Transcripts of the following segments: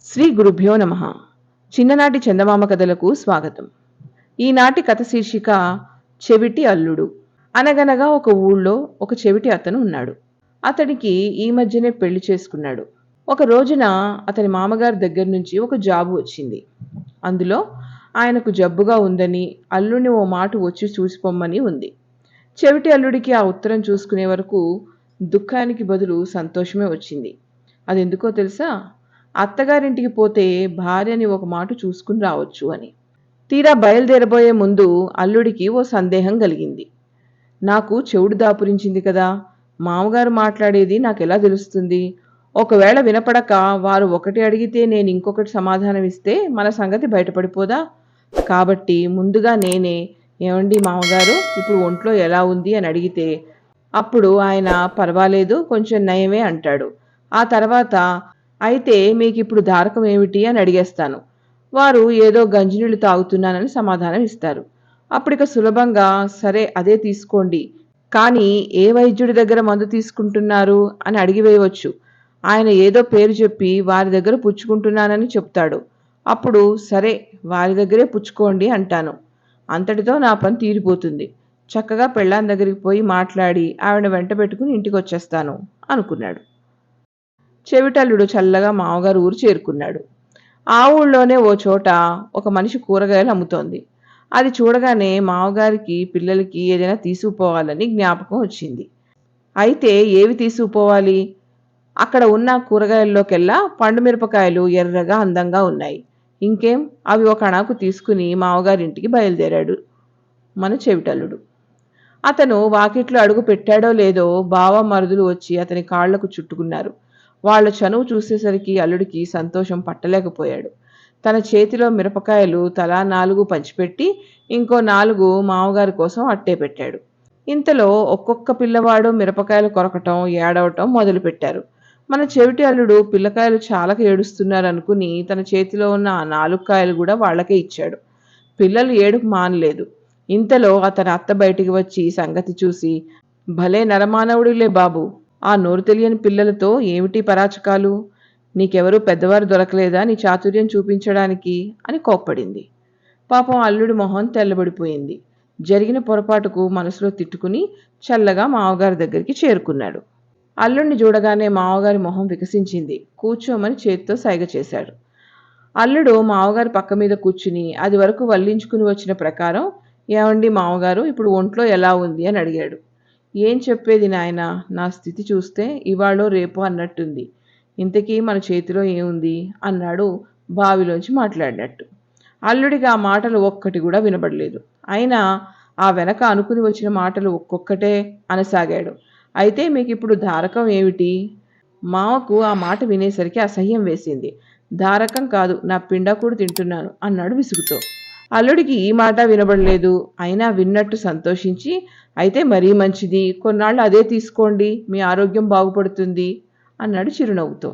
శ్రీ గురుభ్యో నమః. చిన్ననాటి చందమామ కథలకు స్వాగతం. ఈనాటి కథ శీర్షిక చెవిటి అల్లుడు. అనగనగా ఒక ఊళ్ళో ఒక చెవిటి అతను ఉన్నాడు. అతడికి ఈ మధ్యనే పెళ్లి చేసుకున్నాడు. ఒక రోజున అతని మామగారి దగ్గర నుంచి ఒక జాబు వచ్చింది. అందులో ఆయనకు జబ్బుగా ఉందని, అల్లుడిని ఓ మాట వచ్చి చూసిపోమ్మని ఉంది. చెవిటి అల్లుడికి ఆ ఉత్తరం చూసుకునే వరకు దుఃఖానికి బదులు సంతోషమే వచ్చింది. అదెందుకో తెలుసా? అత్తగారింటికి పోతే భార్యని ఒక మాట చూసుకుని రావచ్చు అని. తీరా బయలుదేరబోయే ముందు అల్లుడికి ఓ సందేహం కలిగింది. నాకు చెవుడు దాపురించింది కదా, మామగారు మాట్లాడేది నాకెలా తెలుస్తుంది? ఒకవేళ వినపడక వారు ఒకటి అడిగితే నేను ఇంకొకటి సమాధానం ఇస్తే మన సంగతి బయటపడిపోదా? కాబట్టి ముందుగా నేనే, ఏమండి మామగారు, ఇప్పుడు ఒంట్లో ఎలా ఉంది అని అడిగితే అప్పుడు ఆయన పర్వాలేదు, కొంచెం నయమే అంటాడు. ఆ తర్వాత అయితే మీకిప్పుడు ధారకం ఏమిటి అని అడిగేస్తాను. వారు ఏదో గంజినీళ్ళు తాగుతున్నానని సమాధానం ఇస్తారు. అప్పుడిక సులభంగా సరే అదే తీసుకోండి, కానీ ఏ వైద్యుడి దగ్గర మందు తీసుకుంటున్నారు అని అడిగివేయవచ్చు. ఆయన ఏదో పేరు చెప్పి వారి దగ్గర పుచ్చుకుంటున్నానని చెప్తాడు. అప్పుడు సరే వారి దగ్గరే పుచ్చుకోండి అంటాను. అంతటితో నా పని తీరిపోతుంది. చక్కగా పెళ్ళాం దగ్గరికి పోయి మాట్లాడి ఆవిడ వెంట పెట్టుకుని ఇంటికి వచ్చేస్తాను అనుకున్నాడు. చెవిటల్లుడు చల్లగా మామగారు ఊరు చేరుకున్నాడు. ఆ ఊళ్ళోనే ఓ చోట ఒక మనిషి కూరగాయలు అమ్ముతోంది. అది చూడగానే మామగారికి పిల్లలకి ఏదైనా తీసుకుపోవాలని జ్ఞాపకం వచ్చింది. అయితే ఏవి తీసుకుపోవాలి? అక్కడ ఉన్న కూరగాయల్లోకెల్లా పండు మిరపకాయలు ఎర్రగా అందంగా ఉన్నాయి. ఇంకేం, అవి ఒక అణాకు తీసుకుని మామగారింటికి బయలుదేరాడు మన చెవిటల్లుడు. అతను వాకిట్లో అడుగు పెట్టాడో లేదో బావ మరుదులు వచ్చి అతని కాళ్లకు చుట్టుకున్నారు. వాళ్ళ చనువు చూసేసరికి అల్లుడికి సంతోషం పట్టలేకపోయాడు. తన చేతిలో మిరపకాయలు తలా 4 పంచిపెట్టి ఇంకో 4 మామగారి కోసం అట్టే పెట్టాడు. ఇంతలో ఒక్కొక్క పిల్లవాడు మిరపకాయలు కొరకటం, ఏడవటం మొదలుపెట్టారు. మన చెవిటి అల్లుడు పిల్లకాయలు చాలక ఏడుస్తున్నారనుకుని తన చేతిలో ఉన్న ఆ 4 కాయలు కూడా వాళ్లకే ఇచ్చాడు. పిల్లలు ఏడుపు మానలేదు. ఇంతలో అతని అత్త బయటికి వచ్చి సంగతి చూసి, భలే నరమానవుడిలే బాబు, ఆ నోరు తెలియని పిల్లలతో ఏమిటి పరాచకాలు? నీకెవరూ పెద్దవారు దొరకలేదా నీ చాతుర్యం చూపించడానికి అని కోప్పడింది. పాపం అల్లుడి మొహం తెల్లబడిపోయింది. జరిగిన పొరపాటుకు మనసులో తిట్టుకుని చల్లగా మామగారి దగ్గరికి చేరుకున్నాడు. అల్లుడిని చూడగానే మామగారి మొహం వికసించింది. కూర్చోమని చేత్తో సైగ చేశాడు. అల్లుడు మామగారి పక్క మీద కూర్చుని అది వరకు వల్లించుకుని వచ్చిన ప్రకారం, ఏమండి మామగారు, ఇప్పుడు ఒంట్లో ఎలా ఉంది అని అడిగాడు. ఏం చెప్పేది నాయనా, నా స్థితి చూస్తే ఇవాళో రేపో అన్నట్టుంది. ఇంతకీ మన చేతిలో ఏముంది అన్నాడు బావిలోంచి మాట్లాడినట్టు. అల్లుడికి ఆ మాటలు ఒక్కటి కూడా వినబడలేదు. అయినా ఆ వెనక అనుకుని వచ్చిన మాటలు ఒక్కొక్కటే అనసాగాడు. అయితే మీకు ఇప్పుడు ధారకం ఏమిటి? మావకు ఆ మాట వినేసరికి అసహ్యం వేసింది. ధారకం కాదు, నా పిండాకుడు తింటున్నాను అన్నాడు విసుగుతో. అల్లుడికి ఈ మాట వినబడలేదు. అయినా విన్నట్టు సంతోషించి, అయితే మరీ మంచిది, కొన్నాళ్ళు అదే తీసుకోండి, మీ ఆరోగ్యం బాగుపడుతుంది అన్నాడు చిరునవ్వుతో.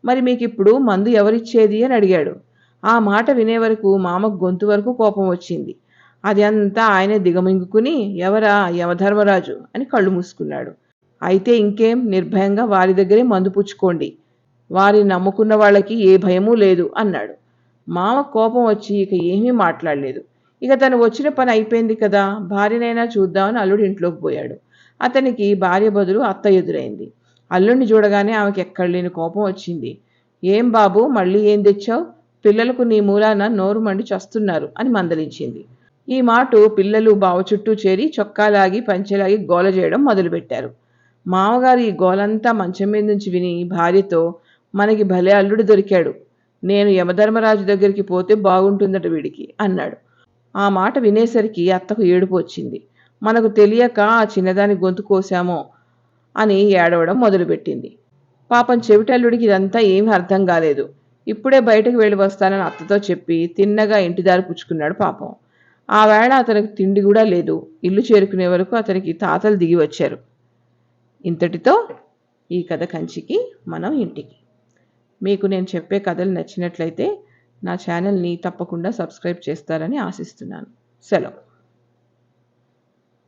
మరి మీకిప్పుడు మందు ఎవరిచ్చేది అని అడిగాడు. ఆ మాట వినే వరకు మామకు గొంతు వరకు కోపం వచ్చింది. అది అంతా ఆయనే దిగమింగుకుని, ఎవరా? యమధర్మరాజు అని కళ్ళు మూసుకున్నాడు. అయితే ఇంకేం, నిర్భయంగా వారి దగ్గరే మందు పుచ్చుకోండి, వారిని నమ్ముకున్న వాళ్ళకి ఏ భయమూ లేదు అన్నాడు. మామ కోపం వచ్చి ఇక ఏమీ మాట్లాడలేదు. ఇక తను వచ్చిన పని అయిపోయింది కదా, భార్యనైనా చూద్దామని అల్లుడు ఇంట్లోకి పోయాడు. అతనికి భార్య బదులు అత్త ఎదురైంది. అల్లుడిని చూడగానే ఆమెకి ఎక్కడలేని కోపం వచ్చింది. ఏం బాబు, మళ్ళీ ఏం తెచ్చావు? పిల్లలకు నీ మూలాన నోరు మండి చస్తున్నారు అని మందలించింది. ఈ మాట పిల్లలు బావ చుట్టూ చేరి చొక్కాలాగి పంచెలాగి గోల చేయడం మొదలుపెట్టారు. మామగారు ఈ గోలంతా మంచం మీద నుంచి విని భార్యతో, మనకి భలే అల్లుడు దొరికాడు, నేను యమధర్మరాజు దగ్గరికి పోతే బాగుంటుందట వీడికి అన్నాడు. ఆ మాట వినేసరికి అత్తకు ఏడుపు వచ్చింది. మనకు తెలియక ఆ చిన్నదాని గొంతు కోసామో అని ఏడవడం మొదలుపెట్టింది. పాపం చెవిటల్లుడికి ఇదంతా ఏమీ అర్థం కాలేదు. ఇప్పుడే బయటకు వెళ్ళి వస్తానని అత్తతో చెప్పి తిన్నగా ఇంటిదారి పుచ్చుకున్నాడు పాపం. ఆ వేళ అతనికి తిండి కూడా లేదు. ఇల్లు చేరుకునే వరకు అతనికి తాతలు దిగి వచ్చారు. ఇంతటితో ఈ కథ కంచికి, మనం ఇంటికి. మీకు నేను చెప్పే కథలు నచ్చినట్లయితే నా ఛానల్ని తప్పకుండా సబ్స్క్రైబ్ చేస్తారని ఆశిస్తున్నాను. సెలవు.